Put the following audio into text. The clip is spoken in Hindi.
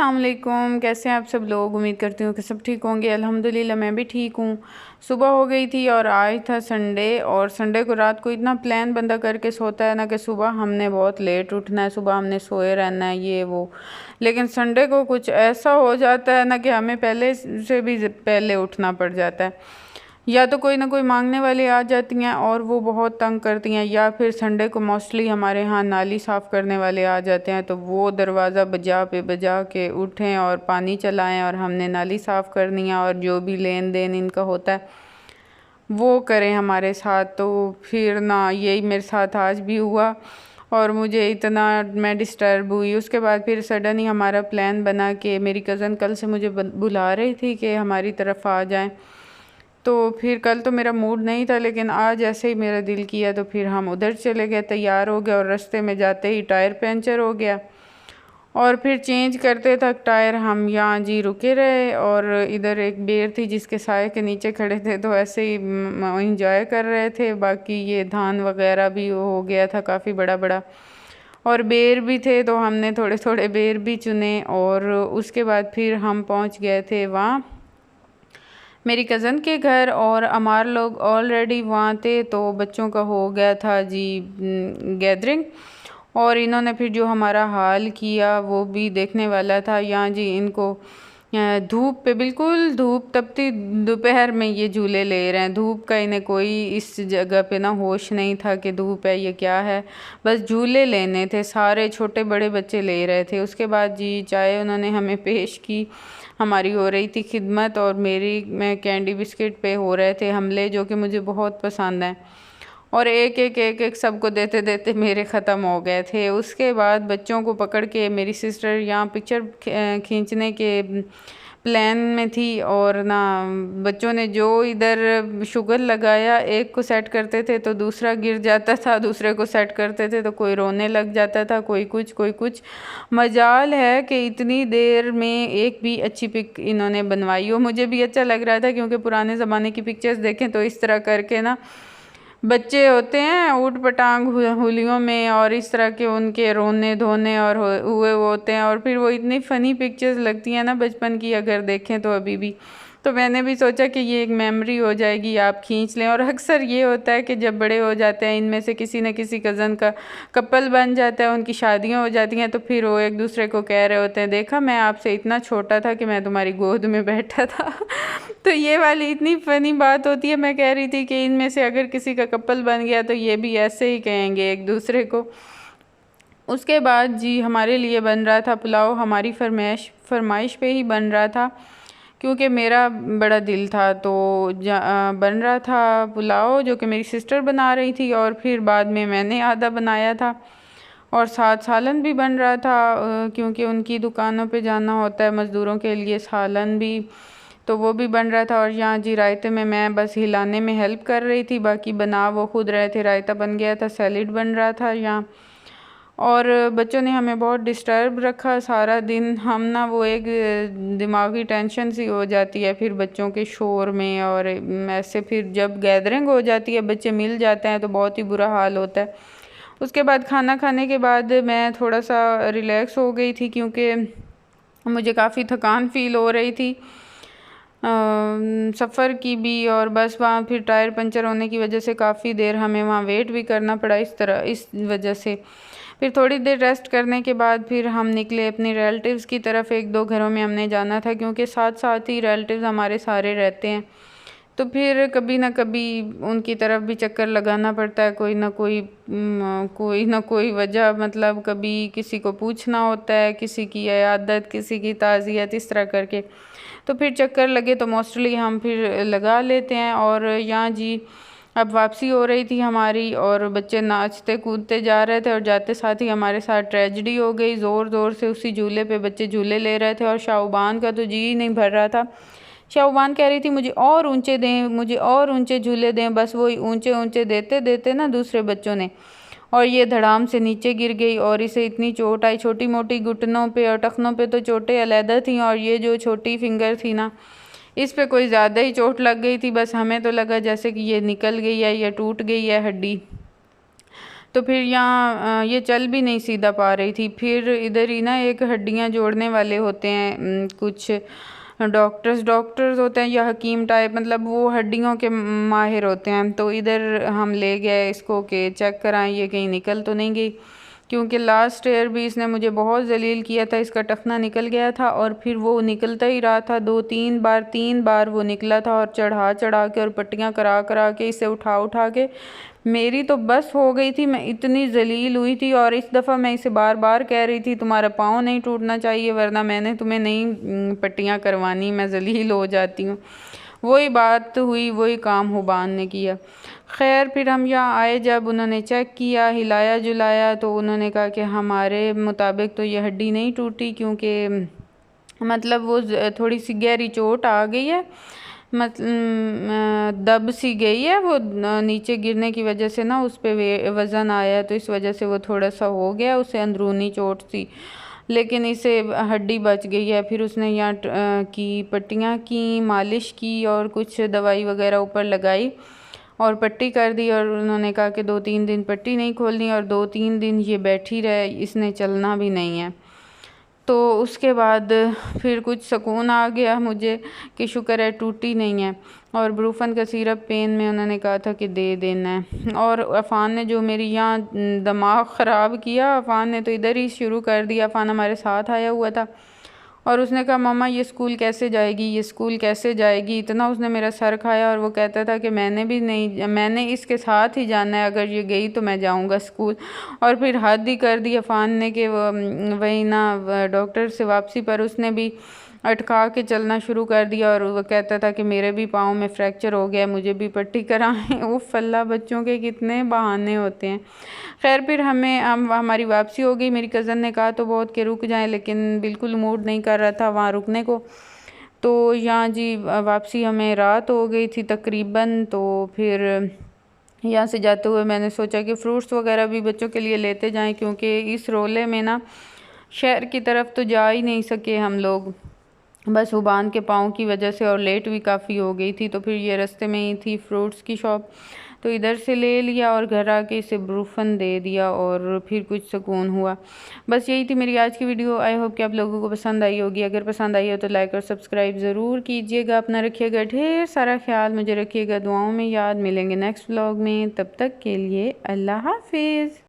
अस्सलाम वालेकुम। कैसे हैं आप सब लोग? उम्मीद करती हूँ कि सब ठीक होंगे। अल्हम्दुलिल्लाह मैं भी ठीक हूँ। सुबह हो गई थी और आज था संडे, और संडे को रात को इतना प्लान बंदा करके सोता है ना कि सुबह हमने बहुत लेट उठना है, सुबह हमने सोए रहना है, ये वो। लेकिन संडे को कुछ ऐसा हो जाता है ना कि हमें पहले से भी पहले उठना पड़ जाता है। या तो कोई ना कोई मांगने वाली आ जाती हैं और वो बहुत तंग करती हैं, या फिर संडे को मोस्टली हमारे यहाँ नाली साफ़ करने वाले आ जाते हैं, तो वो दरवाज़ा बजा के उठें और पानी चलाएं और हमने नाली साफ़ करनी है और जो भी लेन देन इनका होता है वो करें हमारे साथ। तो फिर ना यही मेरे साथ आज भी हुआ और मुझे इतना मैं डिस्टर्ब हुई। उसके बाद फिर सडन ही हमारा प्लान बना कि मेरी कज़न कल से मुझे बुला रही थी कि हमारी तरफ आ जाएं। तो फिर कल तो मेरा मूड नहीं था, लेकिन आज ऐसे ही मेरा दिल किया तो फिर हम उधर चले गए, तैयार हो गए और रास्ते में जाते ही टायर पंचर हो गया। और फिर चेंज करते तक टायर हम यहाँ जी रुके रहे, और इधर एक बेर थी जिसके साए के नीचे खड़े थे, तो ऐसे ही इंजॉय कर रहे थे। बाकी ये धान वगैरह भी हो गया था काफ़ी बड़ा बड़ा, और बेर भी थे, तो हमने थोड़े थोड़े बेर भी चुने। और उसके बाद फिर हम पहुँच गए थे वहाँ मेरी कज़न के घर, और हमार लोग ऑलरेडी वहाँ थे, तो बच्चों का हो गया था जी गैदरिंग। और इन्होंने फिर जो हमारा हाल किया वो भी देखने वाला था। यहाँ जी इनको धूप पे, बिल्कुल धूप तपती दोपहर में ये झूले ले रहे हैं। धूप का इन्हें कोई इस जगह पे ना होश नहीं था कि धूप है ये क्या है, बस झूले लेने थे। सारे छोटे बड़े बच्चे ले रहे थे। उसके बाद जी चाय उन्होंने हमें पेश की, हमारी हो रही थी खिदमत, और मेरी मैं कैंडी बिस्किट पे हो रहे थे हमले, जो कि मुझे बहुत पसंद हैं। और एक एक सबको देते देते मेरे ख़त्म हो गए थे। उसके बाद बच्चों को पकड़ के मेरी सिस्टर यहाँ पिक्चर खींचने के प्लान में थी, और ना बच्चों ने जो इधर शुगर लगाया, एक को सेट करते थे तो दूसरा गिर जाता था, दूसरे को सेट करते थे तो कोई रोने लग जाता था, कोई कुछ। मजाल है कि इतनी देर में एक भी अच्छी पिक इन्होंने बनवाई हो। मुझे भी अच्छा लग रहा था, क्योंकि पुराने ज़माने की पिक्चर्स देखें तो इस तरह करके ना बच्चे होते हैं ऊट पटांग होलियों में, और इस तरह के उनके रोने धोने और हुए होते हैं, और फिर वो इतनी फ़नी पिक्चर्स लगती हैं ना बचपन की, अगर देखें तो अभी भी। तो मैंने भी सोचा कि ये एक मेमोरी हो जाएगी, आप खींच लें। और अक्सर ये होता है कि जब बड़े हो जाते हैं, इनमें से किसी न किसी कज़न का कपल बन जाता है, उनकी शादियां हो जाती हैं, तो फिर वो एक दूसरे को कह रहे होते हैं, देखा मैं आपसे इतना छोटा था कि मैं तुम्हारी गोद में बैठा था। तो ये वाली इतनी फ़नी बात होती है। मैं कह रही थी कि इनमें से अगर किसी का कपल बन गया तो ये भी ऐसे ही कहेंगे एक दूसरे को। उसके बाद जी हमारे लिए बन रहा था पुलाव, हमारी फरमाइश पे ही बन रहा था, क्योंकि मेरा बड़ा दिल था। तो बन रहा था पुलाव, जो कि मेरी सिस्टर बना रही थी, और फिर बाद में मैंने आधा बनाया था। और साथ सालन भी बन रहा था, क्योंकि उनकी दुकानों पे जाना होता है मज़दूरों के लिए, सालन भी, तो वो भी बन रहा था। और यहाँ जी रायते में मैं बस हिलाने में हेल्प कर रही थी, बाकी बना वो खुद रहे थे। रायता बन गया था, सैलेड बन रहा था यहाँ। और बच्चों ने हमें बहुत डिस्टर्ब रखा सारा दिन। हम ना वो एक दिमागी टेंशन सी हो जाती है फिर बच्चों के शोर में, और ऐसे फिर जब गैदरिंग हो जाती है, बच्चे मिल जाते हैं, तो बहुत ही बुरा हाल होता है। उसके बाद खाना खाने के बाद मैं थोड़ा सा रिलैक्स हो गई थी, क्योंकि मुझे काफ़ी थकान फ़ील हो रही थी सफ़र की भी। और बस वहाँ फिर टायर पंचर होने की वजह से काफ़ी देर हमें वहाँ वेट भी करना पड़ा। इस वजह से फिर थोड़ी देर रेस्ट करने के बाद फिर हम निकले अपने रिलेटिव्स की तरफ। एक दो घरों में हमने जाना था, क्योंकि साथ साथ ही रिलेटिव्स हमारे सारे रहते हैं, तो फिर कभी ना कभी उनकी तरफ भी चक्कर लगाना पड़ता है। कोई ना कोई वजह, मतलब कभी किसी को पूछना होता है, किसी की इयादत, किसी की ताज़ियत, इस तरह करके। तो फिर चक्कर लगे तो मोस्टली हम फिर लगा लेते हैं। और यहाँ जी अब वापसी हो रही थी हमारी, और बच्चे नाचते कूदते जा रहे थे, और जाते साथ ही हमारे साथ ट्रेजेडी हो गई। ज़ोर ज़ोर से उसी झूले पे बच्चे झूले ले रहे थे, और शाहबान का तो जी ही नहीं भर रहा था। शाहबान कह रही थी मुझे और ऊंचे दें, मुझे और ऊंचे झूले दें। बस वही ऊंचे ऊंचे देते देते ना दूसरे बच्चों ने, और ये धड़ाम से नीचे गिर गई, और इसे इतनी चोट आई। छोटी मोटी घुटनों पे और टखनों पे तो चोटें अलहदा थी, और ये जो छोटी फिंगर थी ना, इस पे कोई ज़्यादा ही चोट लग गई थी। बस हमें तो लगा जैसे कि ये निकल गई है या टूट गई है हड्डी। तो फिर यहाँ ये चल भी नहीं सीधा पा रही थी। फिर इधर ही ना एक हड्डियाँ जोड़ने वाले होते हैं, कुछ डॉक्टर्स होते हैं या हकीम टाइप, मतलब वो हड्डियों के माहिर होते हैं। तो इधर हम ले गए इसको कि चेक कराएं ये कहीं निकल तो नहीं गई, क्योंकि लास्ट ईयर भी इसने मुझे बहुत जलील किया था। इसका टखना निकल गया था और फिर वो निकलता ही रहा था, 2-3 बार वो निकला था, और चढ़ा चढ़ा के और पट्टियाँ करा करा के इसे उठा उठा के मेरी तो बस हो गई थी। मैं इतनी जलील हुई थी, और इस दफ़ा मैं इसे बार बार कह रही थी तुम्हारा पाँव नहीं टूटना चाहिए, वरना मैंने तुम्हें नहीं पट्टियाँ करवानी, मैं जलील हो जाती हूँ। वही बात हुई, वही काम हुबान ने किया। खैर फिर हम यहाँ आए, जब उन्होंने चेक किया, हिलाया जुलाया, तो उन्होंने कहा कि हमारे मुताबिक तो ये हड्डी नहीं टूटी, क्योंकि मतलब वो थोड़ी सी गहरी चोट आ गई है, मतलब दब सी गई है वो नीचे गिरने की वजह से ना, उस पे वज़न आया, तो इस वजह से वो थोड़ा सा हो गया उसे अंदरूनी चोट सी, लेकिन इसे हड्डी बच गई है। फिर उसने यहाँ की पट्टियाँ की, मालिश की और कुछ दवाई वगैरह ऊपर लगाई और पट्टी कर दी, और उन्होंने कहा कि 2-3 दिन पट्टी नहीं खोलनी और 2-3 दिन ये बैठी रहे, इसने चलना भी नहीं है। तो उसके बाद फिर कुछ सुकून आ गया मुझे कि शुक्र है टूटी नहीं है। और ब्रूफन का सिरप पेन में उन्होंने कहा था कि दे देना है। और अफ़ान ने जो मेरी यहाँ दिमाग ख़राब किया, अफ़ान ने तो इधर ही शुरू कर दिया। अफ़ान हमारे साथ आया हुआ था और उसने कहा मम्मा ये स्कूल कैसे जाएगी, ये स्कूल कैसे जाएगी। इतना उसने मेरा सर खाया, और वो कहता था कि मैंने भी नहीं, मैंने इसके साथ ही जाना है, अगर ये गई तो मैं जाऊंगा स्कूल। और फिर हद ही कर दी अफ़ान ने कि वही ना डॉक्टर से वापसी पर उसने भी अटका के चलना शुरू कर दिया, और वो कहता था कि मेरे भी पाँव में फ्रैक्चर हो गया, मुझे भी पट्टी कराएं। उफ़ अल्लाह, बच्चों के कितने बहाने होते हैं। खैर फिर हमारी वापसी हो गई। मेरी कज़न ने कहा तो बहुत कि रुक जाएं, लेकिन बिल्कुल मूड नहीं कर रहा था वहाँ रुकने को। तो यहाँ जी वापसी हमें रात हो गई थी तकरीबन। तो फिर यहाँ से जाते हुए मैंने सोचा कि फ्रूट्स वगैरह भी बच्चों के लिए लेते जाएं, क्योंकि इस रोले में ना शहर की तरफ तो जा ही नहीं सके हम लोग, बस उबान के पाँव की वजह से, और लेट भी काफ़ी हो गई थी। तो फिर ये रास्ते में ही थी फ्रूट्स की शॉप, तो इधर से ले लिया और घर आके इसे ब्रूफन दे दिया, और फिर कुछ सुकून हुआ। बस यही थी मेरी आज की वीडियो। आई होप कि आप लोगों को पसंद आई होगी। अगर पसंद आई हो तो लाइक और सब्सक्राइब ज़रूर कीजिएगा। अपना रखिएगा ढेर सारा ख्याल, मुझे रखिएगा दुआओं में याद। मिलेंगे नेक्स्ट व्लॉग में, तब तक के लिए अल्लाह हाफिज़।